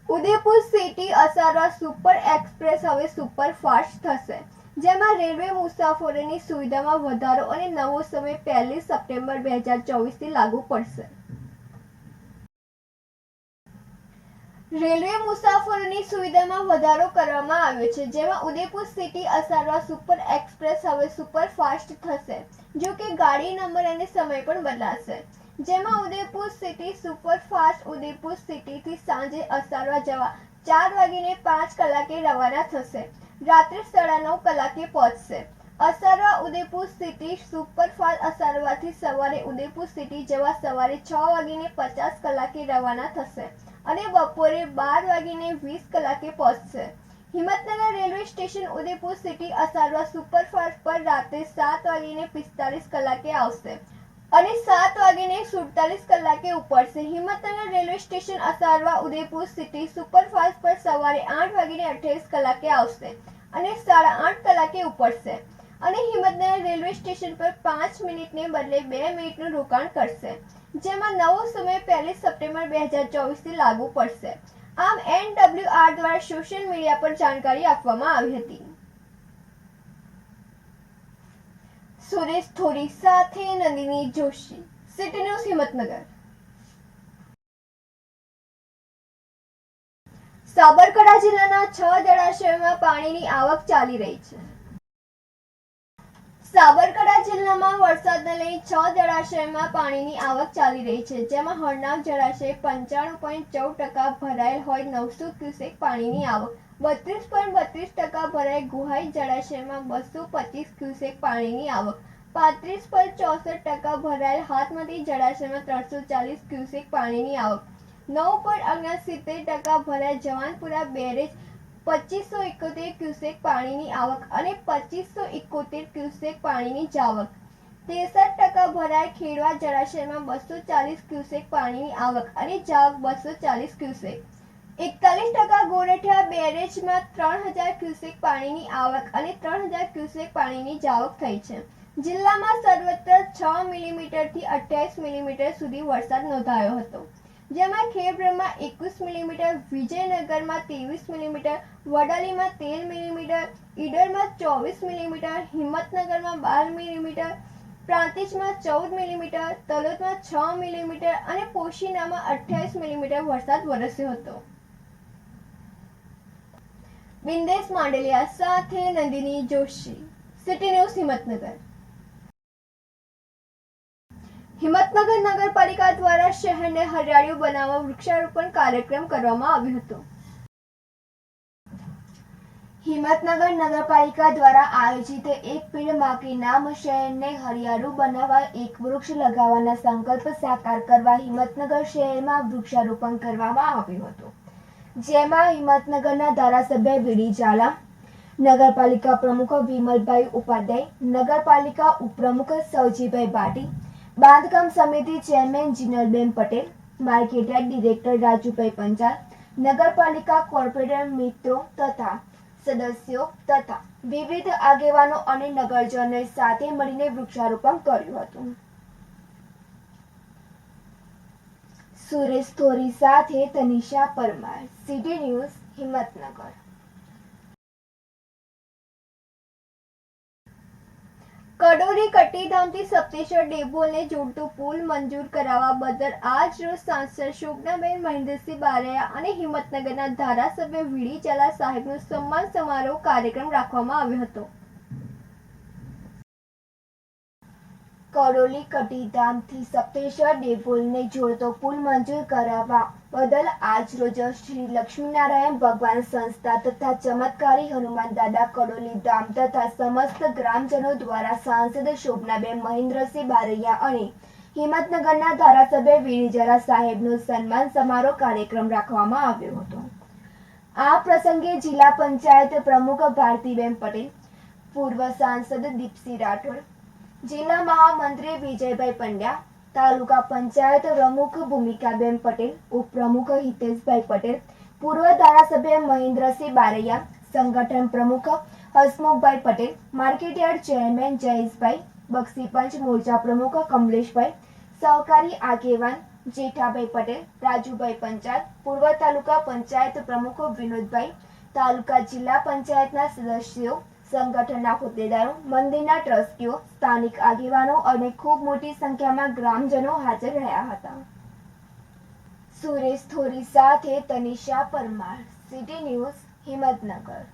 Udaipur city Asarwa super express હવે superfast થશે, જેમાં રેલવે મુસાફરોની સુવિધામાં વધારો અને નવો સમય 1 સપ્ટેમ્બર 2024થી લાગુ પડશે. રેલવે મુસાફરોની સુવિધામાં વધારો કરવામાં આવ્યો છે, જેમાં Udaipur city Asarwa super express હવે સુપરફાસ્ટ થશે. જો કે ગાડી નંબર અને સમય પણ બદલાશે, જેમાં ઉદયપુર સિટી સુપરફાસ્ટ ઉદયપુર સિટીથી સાંજે અસારવા જવા 4:05 રવાના થશે. રાત્રે 9:30 કલાકે પહોંચશે. અસારવા ઉદયપુર સિટી સુપરફાસ્ટ અસારવાથી સવારે ઉદયપુર સિટી જવા સવારે 6:50 રવાના થશે અને બપોરે 12:20 પહોંચશે. Himmatnagar railway station Udaipur city Asarwa superfast પર રાત્રે 7:45 આવશે અને 7:47 ઉપડશે. Himmatnagar railway station Asarwa Udaipur city superfast પર સવારે 8:28 આવશે અને 8:30 ઉપડશે અને હિંમતનગર રેલવે સ્ટેશન પર 5 મિનિટને બદલે 2 મિનિટનું રોકાણ કરશે, જેમાં નવો સમય 1 સપ્ટેમ્બર 2024થી લાગુ પડશે. આમ NWR દ્વારા સોશિયલ મીડિયા પર જાણકારી આપવામાં આવી હતી. સુરેશ થોરી સાથે નંદિની જોશી, સિટી ન્યૂઝ હિંમતનગર. સાબરકાંઠા જિલ્લાના 6 જળાશયોમાં પાણીની આવક ચાલી રહી છે. સાબરકાંઠા જિલ્લામાં વરસાદને લઈ 6 જળાશયોમાં પાણીની આવક ચાલી રહી છે, જેમાં હરનાવ જળાશય 95.14% ભરાયેલ હોય 900 ક્યુસેક પાણીની આવક, 32.32% ભરાયેલ ગુહાઈ જળાશયમાં 225 ક્યુસેક પાણીની આવક, 35.64% ભરાયેલ હાથમતી જળાશયમાં 340 ક્યુસેક પાણીની આવક, 9.69% ભરાયેલ જવાનપુરા બેરેજ 2571 ક્યુસેક પાણીની આવક અને 2571 ક્યુસેક પાણીની જાવક, 63% ભરાયેલ ખેડવા જળાશયમાં 240 ક્યુસેક પાણીની આવક અને જાવક 240 ક્યુસેક, 41% ગોરઠિયા બેરેજમાં 3000 ક્યુસેક પાણીની આવક અને 3000 ક્યુસેક પાણીની જાવક થઈ છે. જિલ્લામાં સર્વત્ર 6 મિલીમીટરથી 28 મિલીમીટર સુધી વરસાદ નોંધાયો હતો, જેમાં ખેડબ્રહ્મા 21 મિલીમીટર, વિજયનગરમાં 23 મિલીમીટર, વડાલીમાં 13 મિલીમીટર, ઈડરમાં 24 મિલીમીટર, હિંમતનગરમાં 12 મિલીમીટર, પ્રાંતિજમાં 14 મિલીમીટર, તલોદમાં 6 મિલીમીટર અને પોશીનામાં 28 મિલીમીટર વરસાદ વરસ્યો હતો. બિંદેશ માંડલિયા સાથે નંદિની જોશી, સિટી ન્યૂઝ હિંમતનગર. હિંમતનગર નગરપાલિકા દ્વારા શહેરને હરિયાળું બનાવવા વૃક્ષારોપણ કાર્યક્રમ કરવામાં આવ્યો હતો. હિંમતનગર નગરપાલિકા દ્વારા આયોજિત એક પેડ માં કે નામ શહેરને હરિયાળું બનાવવા એક વૃક્ષ લગાવવાના સંકલ્પ સાકાર કરવા હિંમતનગર શહેરમાં વૃક્ષારોપણ કરવામાં આવ્યું હતું, જેમાં હિંમતનગરના ધારાસભ્ય વીડી ઝાલા, નગરપાલિકા પ્રમુખ વિમલભાઈ ઉપાધ્યાય, નગરપાલિકા ઉપપ્રમુખ સવજીભાઈ ભાટી, બાંધકામ સમિતિ chairman Jinalben Patel, market yard director Rajubhai Panchal, નગરપાલિકા કોર્પોરેટર મિત્રો તથા સદસ્યો તથા વિવિધ આગેવાનો અને નગરજનોએ સાથે મળીને વૃક્ષારોપણ કર્યું હતું. સુરેશ થોરી સાથે તનિષા પરમાર, સિટી ન્યૂઝ હિંમતનગર. કડોલી કટીધામથી સપ્તેશ્વર ડેપોને જોડતો પુલ મંજૂર કરાવવા બદલ આજ રોજ સાંસદ શોભનાબેન મહેન્દ્રસિંહ બારૈયા અને હિંમતનગરના ધારાસભ્ય વીડી ઝાલા સાહેબનો સન્માન સમારોહ કાર્યક્રમ રાખવામાં આવ્યો હતો. કડોલી કટીધામથી સપ્તેશ્વર ડેપોને જોડતો પુલ મંજૂર કરાવવા બદલ આજ રોજ શ્રી લક્ષ્મીનારાયણ ભગવાન સંસ્થા તથા ચમત્કારી હનુમાન દાદા કડોલી ધામ તથા સમસ્ત ગ્રામજનો દ્વારા સાંસદ શોભનાબેન મહેન્દ્રસિંહ બારૈયા અને હિંમતનગરના ધારાસભ્ય વીડી ઝાલા સાહેબનો સન્માન સમારોહ કાર્યક્રમ રાખવામાં આવ્યો હતો. આ પ્રસંગે જિલ્લા પંચાયત પ્રમુખ ભારતીબેન પટેલ, પૂર્વ સાંસદ દીપસિંહ રાઠોડ, જિલ્લા મહામંત્રી વિજયભાઈ પંડ્યા, તાલુકા પંચાયત પ્રમુખ ભૂમિકાબેન પટેલ, ઉપપ્રમુખ હિતેશભાઈ પટેલ, પૂર્વ ધારાસભ્ય મહેન્દ્રસિંહ બારૈયા, સંગઠન પ્રમુખ હસમુખભાઈ પટેલ, માર્કેટયાર્ડ ચેરમેન જયેશભાઈ, બક્ષી પંચ મોરચા પ્રમુખ કમલેશભાઈ, સહકારી આગેવાન જેઠાભાઈ પટેલ, રાજુભાઈ પંચાલ, પૂર્વ તાલુકા પંચાયત પ્રમુખ વિનોદભાઈ, તાલુકા જિલ્લા પંચાયતના સદસ્યો, સંગઠનના હોદ્દેદારો, મંદિરના ટ્રસ્ટીઓ, સ્થાનિક આગેવાનો અને ખૂબ મોટી સંખ્યામાં ગ્રામજનો હાજર રહ્યા હતા. સુરેશ થોરી સાથે તનિષા પરમાર, સિટી ન્યૂઝ, હિંમતનગર.